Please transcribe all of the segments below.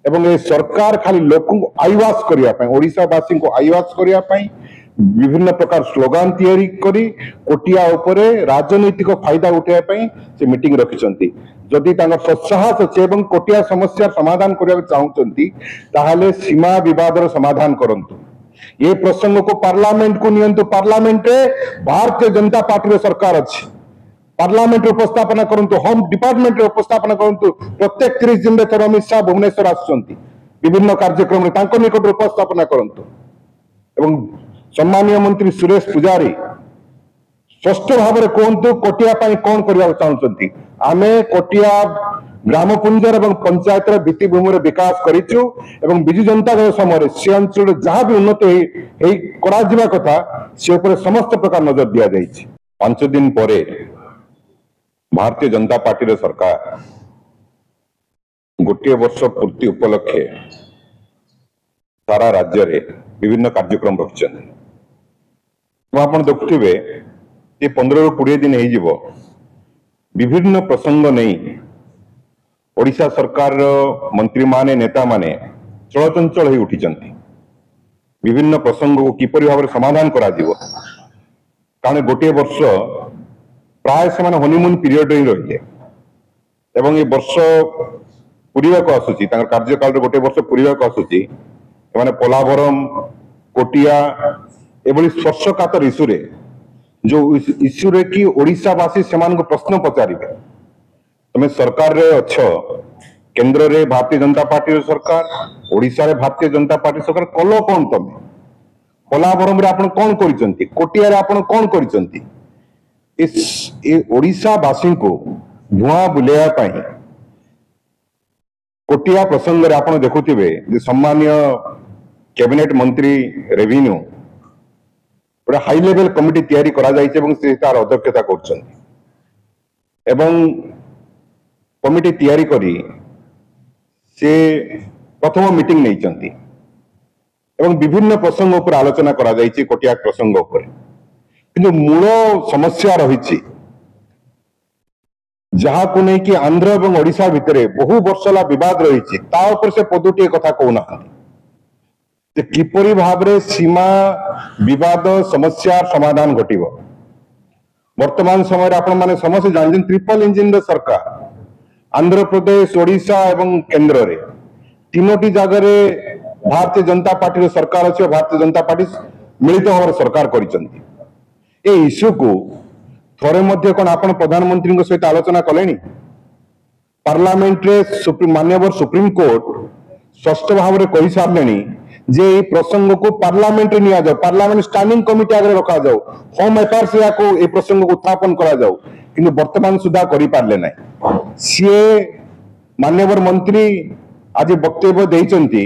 एवं ए सरकार खाली लोक आईवास करने ओडावासी को आईवास करने विभिन्न प्रकार स्लोगान तैयारी करी कोटिया उपरे राजनैतिक फायदा उठाई से मीटिंग रखिंट जदि सत्साहस अच्छे कोटिया समस्या समाधान करने चाहते सीमा विवाद समाधान करंतु ये प्रसंग को पार्लियामेंट को नियंतु पार्लियामेंट रे भारतीय जनता पार्टी सरकार अच्छी पार्लियामेंट उपस्थापना करंतु होम डिपार्टमेंट उपस्थापना करंतु प्रत्येक 30 दिन थर अमित शाह भुवनेश्वर आसुचंती विभिन्न कार्यक्रम रे तांको निकट उपस्थापना करंतु एवं सम्मानीय मंत्री सुरेश पुजारी स्पष्ट भाव में कहतु कोटिया कौन करने चाहते आमे कोटिया ग्रामपुंजर एवं पंचायत भित्तिभूमि विकास करिचु एवं बिजु जनता दल समय से अंचल जहाँ भी उन्नति करा कथा से ऊपर समस्त प्रकार नजर दि जाइए 5 दिन पर भारतीय जनता पार्टी सरकार गोटे वर्ष पूर्ति उपलक्षे सारा राज्य रे विभिन्न कार्यक्रम रखिछन आप देखुवे ये 15 ରୁ 20 दिन हो विभिन्न प्रसंग नहीं ओडिशा सरकार मंत्री माने नेता माने चलचंचल हो उठी विभिन्न प्रसंग को किपरि भाव समाधान करा दिवो कारण गोटे वर्ष प्राय से हनीमून पीरियड ही रही एवं ये वर्ष पूरा को आसूची कार्यकाल गोटे वर्ष पूरा को आसूची पोलाभरम कोटिया एभली स्पर्शकातर इश्यूरे जो इश्यू रे कि ओडिशावासी से प्रश्न पचारे तुम सरकार रे अच्छ केंद्र रे भारतीय जनता पार्टी सरकार ओडिशा रे भारतीय जनता पार्टी सरकार कल कौन तुम पोलाभरम रे आपण कौन करिसंती कोटिया रे आपण कौन करिसंती ओडिशावासी को धुआं बुलेया पाई कोटिया प्रसंग रे आपण देखुथिबे जे सम्मानीय कैबिनेट मंत्री रेवेन्यू पूरा हाई लेवल कमिटी तैयारी करा जाइए एवं से तार अध्यक्षता कर कमिटी तैयारी करी से प्रथम मीटिंग नहीं चंती एवं विभिन्न प्रसंग उपर आलोचना करा जाइए कोटिया प्रसंग उपर किंतु मूल समस्या रही जहाँ को नहीं कि आंध्र एवं ओडिशा भितर बहु वर्षला विवाद रही ता उपर से पदुटी कथा कहना किपरि भाव रे सीमा विवाद समस्या समाधान घटिव वर्तमान समय आपण माने समस्त जानते ट्रिपल इंजिन सरकार आंध्र प्रदेश ओडिशा एवं केंद्र रे तीनोटी जगह रे भारतीय जनता पार्टी सरकार अच्छे भारतीय जनता पार्टी मिलित भाव सरकार करिसंती ए इश्यू को थोड़े मध्य कौन आपण प्रधानमंत्री सहित आलोचना कले पार्लियामेंट रे माननीय सुप्रीम कोर्ट स्पष्ट भाव में कही सारे जे प्रसंग को पार्लियामेंट रे निया जाओ पार्लियामेंट स्टैंडिंग कमिटी आगे रखा जाओ होम अफेयर्स से प्रसंग को उत्थापन करा जाओ किंतु वर्तमान सुधा करि पारले नै सी माननीय मंत्री आज वक्तव्य देइचंती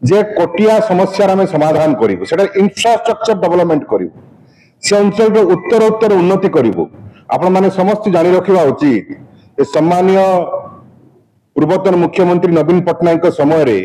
जे कोटिया समस्या आम समाधान करूँ से इंफ्रास्ट्रक्चर डेवलपमेंट करूँ से अंचल उत्तरोत्तर उन्नति करूँ आपण माने समस्त जानी रखा उचित सम्मानीय पूर्वतन मुख्यमंत्री नवीन पट्टनायक समय रे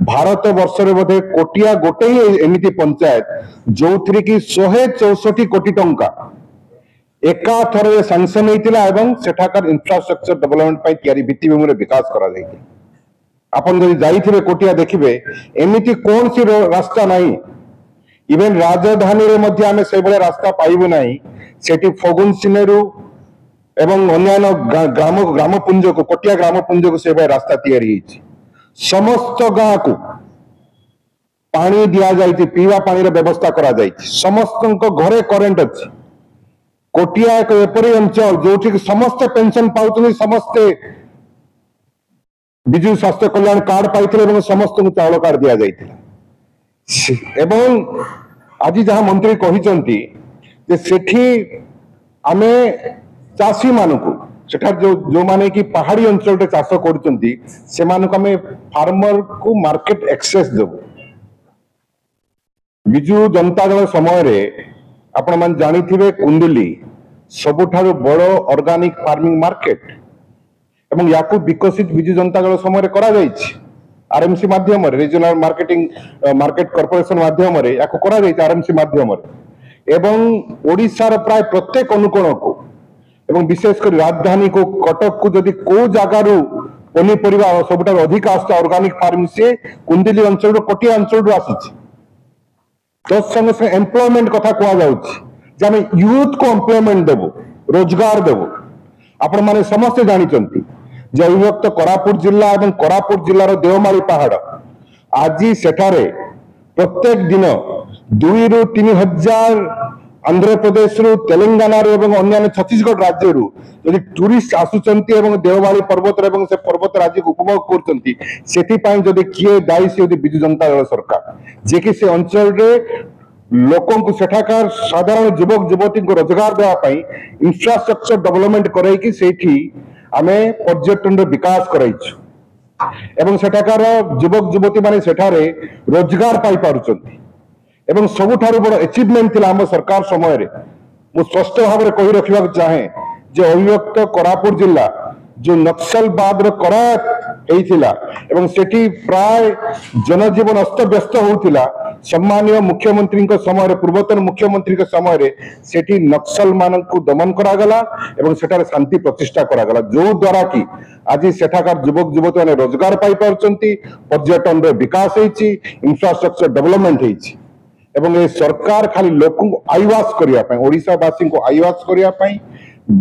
भारत वर्ष रे बोधे कोटिया गोटे ही एमिति पंचायत जो थी कि 164 कोटी टंका एका थर सैंक्शन होता एवं सेठाकार इंफ्रास्ट्रक्चर डेवलपमेंट तैयारी भित्तिभूमि विकास करा जाइए आपन जदि जाइथिबे कोटिया देखिबे एमिति कौन सी रास्ता नहीं इवेन राजधानी रे मध्य आमे से बळे रास्ता पाइबे नहीं सेठी फगुन सिनेरु एवं अन्यान्य ग्रामपुंज को कोटिया ग्रामपुंज को से रास्ता तैयारी होइछि समस्त गाँ को पानी दिया जाइए पीवा पानी रे व्यवस्था करा जाइए समस्त घरे करेंट अच्छी कोटिया एक एपरी अंचल जो समस्त पेंशन पाउछन समस्ते विजु स्वास्थ्य कल्याण कार्ड पाई समस्त को चाउल कार्ड दिया जाइए एवं आज जहाँ मंत्री कहिसंती जे सेठी आमे चाषी मानकु सेठा जो माने कि पहाड़ी अंचल रे चाष करचंती से मानक आमे फार्मर को मार्केट एक्सेस देबो बिजु जनता दल समय रे आपण मान जानिथिबे कुंडली सबुठारो बड़ो ऑर्गेनिक फार्मिंग मार्केट एवं याकू विकसित बिजु जनता दल समय रे करा जाइछि आरएमसी माध्यम रे रीजनल मार्केट कॉर्पोरेशन माध्यम रे याकू करा जाइछि आरएमसी माध्यम रे एवं ओडिसा रो प्राय प्रत्येक अनुकोण को एवं विशेषकर राजधानी को कटक को जदि को जगार पनीपरिया सबुठ अधिक आस ऑर्गेनिक फार्मिंग से कुंदिली अंचल कोटिया अंचल आसी तत्संगे संगे एम्प्लॉयमेंट कथा कह यूथ को एम्प्लॉयमेंट देवु रोजगार देवु आपण माने समस्ते जानिचंती जे अविभक्त कोरापुट जिला एवं कोरापुट जिलार देवमाली पहाड़ आज सेठारे प्रत्येक दिन 2 ରୁ 3 हजार आंध्र प्रदेश रु तेलंगाना रु एवं अन्य छत्तीसगढ़ राज्य रु यदि टूरिस्ट आसुचंती एवं देवमाली पर्वत एवं से पर्वत राज्य को उपभोग करचंती सेठी पई जदि किए दायी से बिजु जनता दल सरकार जे कि से अंचल रे लोकों को सेठाकार साधारण युवक युवती को रोजगार देवा पई इंफ्रास्ट्रक्चर डेवलपमेंट कराई कि सेठी आमे पर्यटन रे विकास कराइछु एवं सेठाकार युवक युवती माने सेठारे रोजगार पाई पारुचंती एवं सबुठारु बड़ अचीवमेंट थिला हम सरकार समय रे मु स्पष्ट भाव में कही रखा चाहे जे अविभक्त कोरापुट जिला जो नक्सलवाद करा होइथिला एवं सेठी प्राय जनजीवन अस्त व्यस्त होउथिला सम्मानीय मुख्यमंत्री समय पूर्वतन मुख्यमंत्री समय रे सेठी नक्सल मान को दमन करा गला एवं सेठारे शांति प्रतिष्ठा करा गला जो द्वारा कि आज सेठाकार युवक युवती माने रोजगार पाई पारचंती पर्यटन रे विकास होइछि इंफ्रास्ट्रक्चर डेवलपमेंट होइछि एवं ये सरकार खाली लोक आईवास करने ओडिशावासी को आईवास करने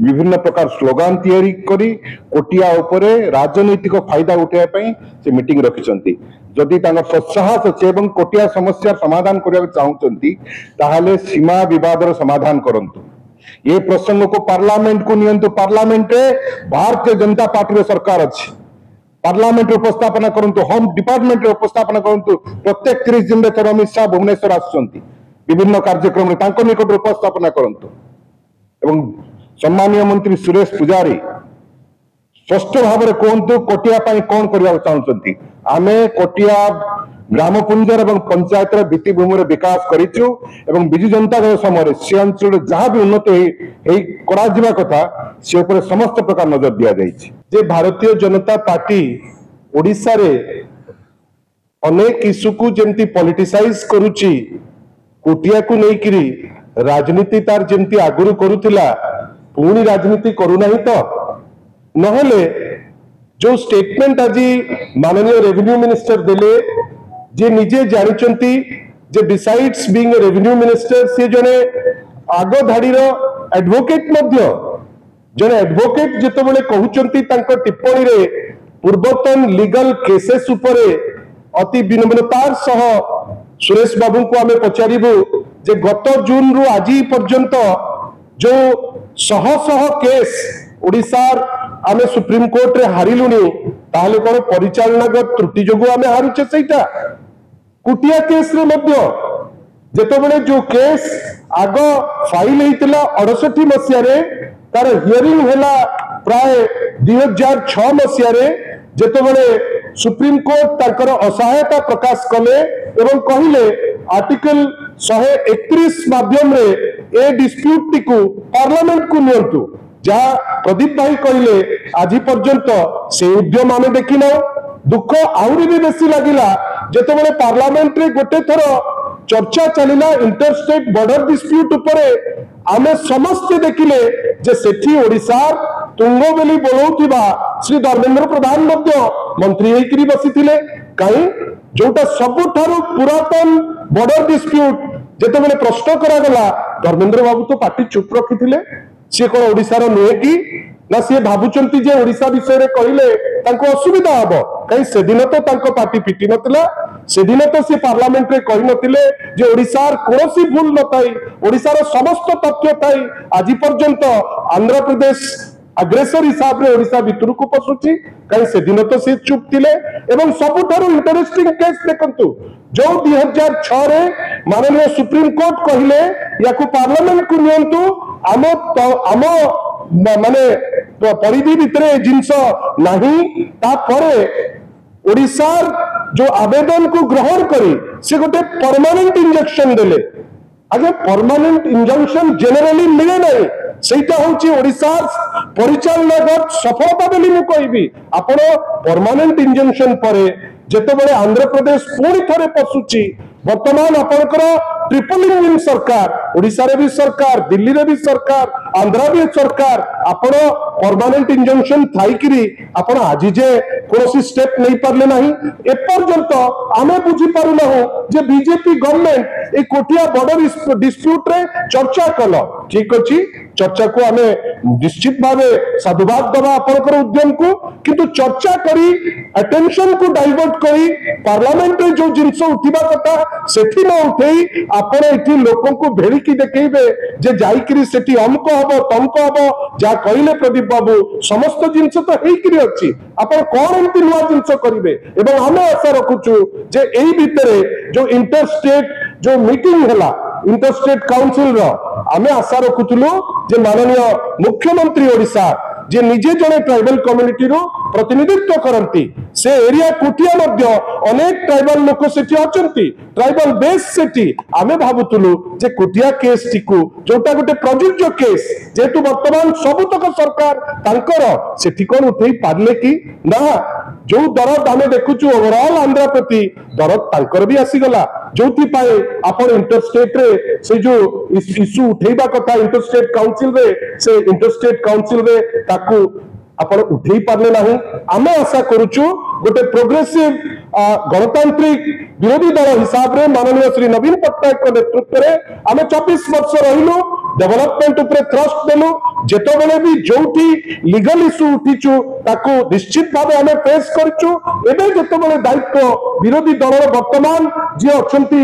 विभिन्न प्रकार स्लोगान तैयारी करी कोटिया उपरे राजनीतिक फायदा उठाई से मीटिंग रखिछंती जदि सत्साहस अच्छे एवं कोटिया समस्या समाधान करने चाहते ताहले सीमा विवाद समाधान करंतु ये प्रसंग को पार्लियामेंट को नियंतु पार्लियामेंट रे भारतीय जनता पार्टी रे सरकार अच्छी पार्लियामेंट उपस्थापना करंतु होम डिपार्टमेंट उपस्थापना करंतु प्रत्येक 30 दिन थर अमित शाह भुवनेश्वर आसुचंती विभिन्न कार्यक्रम रे तांको निकट उपस्थापना करंतु एवं सम्मानीय मंत्री सुरेश पुजारी स्पष्ट भाव में कहतु कोटिया पाई कौन करबा चाहउचंती आमे कोटिया ग्राम पुंजर एवं पंचायत भित्तिभूमि विकास करिछु एवं बिजु जनता दल समय से अंचल जहाँ भी उन्नति करा जिबा कथा से ऊपर समस्त प्रकार नजर दिया जाइछि जे भारतीय जनता पार्टी ओडिसा रे अनेक इश्यू को जेमती पॉलिटिसाइज करूची कोटिया को नहीं किरी राजनीति तार जेमती आगुरु करूथिला पुणी राजनीति करू नहीं तो नहले जो स्टेटमेंट आज माननीय रेवेन्यू मिनिस्टर देले जे निजे जानिचंती जे decides being a revenue minister से जने आगो धाड़ीर एडवोकेट मध्य जने एडवोकेट जेतेबेले कहउचंती तांको टिप्पणी रे पूर्वतन लीगल केसेस उपरे अति विनम्रतार सह सुरेश बाबू को आमे पचारिबु जे गत जून रु आज पर्यंत जो शह शह केस ओडिसार आमे सुप्रीम कोर्ट रे हारिलुनी ताहले कोन परिचालनागत त्रुटि जोगु आमे हारुचे सेटा कुटिया केस रे मध्य जेतेबेले जो केस आग फाइल हेतिला 68 मसिया रे तार हियरिंग होला प्राय 2006 मसिया रे जेतेबेले सुप्रीम कोर्ट ताकर असहायता प्रकाश कले एवं कहिले आर्टिकल 131 माध्यम रे ए डिस्प्यूट टिकु पार्लियामेंट को नियंतु जहाँ प्रदीप भाई कहले आज पर्यंत से उद्यम आमे देखिना दुख आहुरी भी बेसी लगिला जेतेबेले पार्लियामेंट रे गोटे थर चर्चा चलिला इंटरस्टेट बॉर्डर डिस्प्यूट उपरे आमे समस्त देखिले जे सेठी ओडिसार तुंगबेली बोलौथिबा श्री धर्मेंद्र प्रधान मध्य मंत्री हेकरी बसिथिले काई जोटा सबुठारु पुरातन बॉर्डर डिस्प्यूट जेतेबेले प्रश्न करा गला धर्मेंद्र बाबू तो पार्टी चुप रखिथिले सी कोन ओडिसार नुहे कि ना सी भाबुचंती जे ओडिसा विषय रे कहिले तांको असुविधा हबो कहीं से दिन तो तांको पार्टी फिटी नतला से दिन तो सी पार्लियामेंट रे कहि नतिले जे ओडिसार कोनोसी भूल नथाई ओडिसार समस्त तथ्य थाई आज पर्यंत आंध्र प्रदेश अग्रेसर हिसाब रे ओडिसा भितर को पसुची कहीं से दिन तो से चुप थिले एवं सबुठारु इंटरेस्टिंग केस देखंतु जो 2006 रे माननीय सुप्रीम कोर्ट कहिले याकू पार्लियामेंट को नियंतु आम माने परिधि भितर जिनस नहीं तापरे ओडिसार जो आवेदन को ग्रहण करी से गोटे परमानेंट इंजेक्शन देले आगे परमानेंट इंजंक्शन जेनराली मिले नहीं सेटा होची ओडिसार परिचालनागत सफलता बोली मु कहबी आपण परमानेंट इंजंक्शन परे जेतेबेले आंध्र प्रदेश पूरी थरे पसुची वर्तमान आपनकर ट्रिपल इंजिन सरकार ओडिसा रे भी सरकार दिल्ली रे भी सरकार आंध्र भी सरकार आपण परमानेंट इंजंक्शन थाइकिरी आपण आज जे कोनोसी स्टेप नहीं पारले नाही एपर्यंत आमे बुझी पारु ना जे बीजेपी गवर्नमेंट ए कोटिया बॉर्डर डिस्प्यूट रे चर्चा कल ठीक अछि चर्चा को आमे निश्चित भावे साधुवाद दबा आपनकर उद्यम को किंतु चर्चा करी अटेंशन को डाइवर्ट करी पार्लियामेंट रे जो जिंस उठिबा कथा सेठी न उठेई आपण एठी लोकन को भेड़ी की देखेबे जे जाईकरी सेठी अमक हबो तमक हबो जा कहिले प्रदीप बाबू समस्त जिंस तो हेइकरी अछि आपण कोन एंती नुवा जिंस करिवे एवं हमें आशा रखुछु जे एई भितरे जो इंटर स्टेट जो मीटिंग हला इंटर स्टेट काउंसिल रो आमे आशा रखुथुलु जे माननीय मुख्यमंत्री ओडिशा जे निजे जने ट्राइबल कम्युनिटी रो प्रतिनिधित्व करंती से एरिया कोटिया मध्य अनेक ट्राइबल लोक सेठी अचंती ट्राइबल बेस सेठी आमे भाबुतुलु जे कोटिया केस टिकु जोटा गोटे प्रযোज्य केस जेतु वर्तमान सबुतक सरकार तांकर सेठी कोन उठेई पारले कि ना जो दरद आमे देखुछु ओवरऑल आंध्र प्रति दरद तांकर भी आसी गला जोथि पाए आपण इंटरस्टेट रे से जो इश्यू उठेबा कथा इंटरस्टेट काउंसिल रे से इंटरस्टेट काउंसिल रे ताकू आपण उठेई पारले नाही आमे आशा करूछु गोटे प्रोग्रेसिव गणतांत्रिक विरोधी दल हिसाब रे माननीय श्री नवीन पट्टनायक नेतृत्व रे आमे 24 वर्ष रहिलु डेवलपमेंट उपरे थ्रस्ट देलु जेतो बेले भी जोठी लीगल इश्यू उठिचु ताकू निश्चित भावे आमे फेस करचु एबे जेतो बेले दायित्व विरोधी दल वर्तमान जे अछंती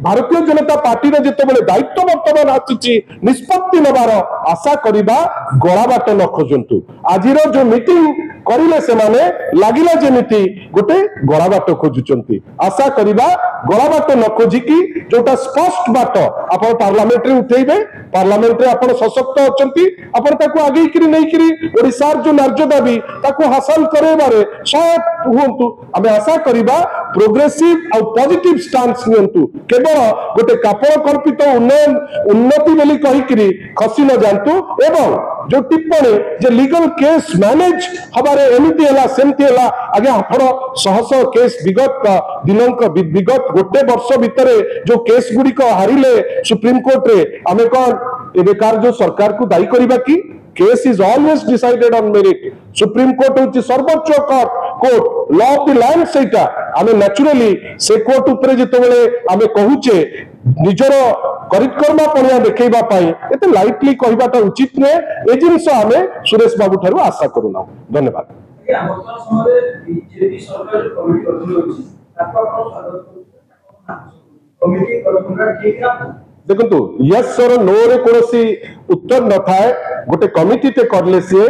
भारतीय जनता पार्टी रे जेतो बेले दायित्व वर्तमान आछिची निष्पत्ति नबार आशा करिबा गळा बाट न खोजंतु आजिरो जो मीटिंग करिले से माने लागिला जेमिति गोटे गळा बाट खोजुचंती आशा करिबा गळा बाट न खोजिकी जोटा स्पष्ट बाट आपण पार्लियामेंट रे उठेइबे पार्लियामेंट रे आपण सशक्त अछंती आपण ताको आगे किरी नहीं किरी ओडिसार जो न्याय दाबी ताको हासिल करेबारे सहायक हुंतु आमे आशा करिबा प्रोग्रेसिव और पॉजिटिव स्टांस नियंतु केवल गोटे कापड़ कल्पित उन्नयन उन्नति बोली कहि किरी खसी न जानतु एवं जो टिप्पणी जे लीगल केस मैनेज हबारे एमिति हला सेमति हला आगे आपण सहस केस विगत दिनक विगत गोटे वर्ष भितरे जो केस गुडी को हारिले सुप्रीम कोर्ट रे आमे कोन एबेकार जो सरकार को दायी करिबा की case is always decided on merit supreme court होची सर्वोच्च court law of the land सेटा आमे नेचुरली से कोर्ट ऊपर जेतो बेले आमे कहूचे निजर करितकर्मा पणिया देखैबा पाई एते लाइटली कहिबाटा उचित ने ए जिंस आमे सुरेश बाबू थारु आशा करूना धन्यवाद वर्तमान समय बीजेपी सरकार कमिटी गठन होची ताको आपण स्वागत करू कमिटी गठन ठीक ना देखंतु यस और नो रे कोनोसी उत्तर न थाए गोटे कमिटी ते करले से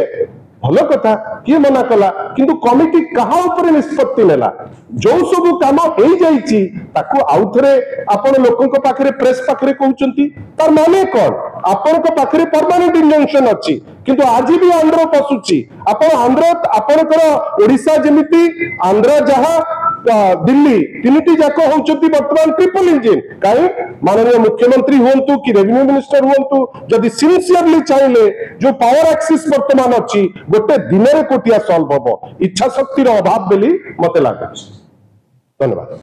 भलो कथा किए मना कला किंतु कमिटी कहा ऊपर निष्पत्ति नेला जो सब काम हो जाइछि ताको आउथरे आपण लोकन को पाखरे प्रेस पाखरे कहउचंती तार माने कोन आपण को पाखरे परमानेंट इंजंक्शन अछि किंतु आज भी आंध्र पसुछि आपण आंध्र आपणकर ओडिसा जेमिति आंध्र जहा दिल्ली तीनटी जाक होउचंती वर्तमान ट्रिपल इंजिन काई माननीय मुख्यमंत्री हुंतु कि रेवेन्यू मिनिस्टर हुंतु जदि सिंसियरली चाहिले जो पावर एक्सिस वर्तमान अछि गोटे दिन रे कोटिया सॉल्व हबो इच्छा शक्ति रो अभाव बेली मते लागै धन्यवाद।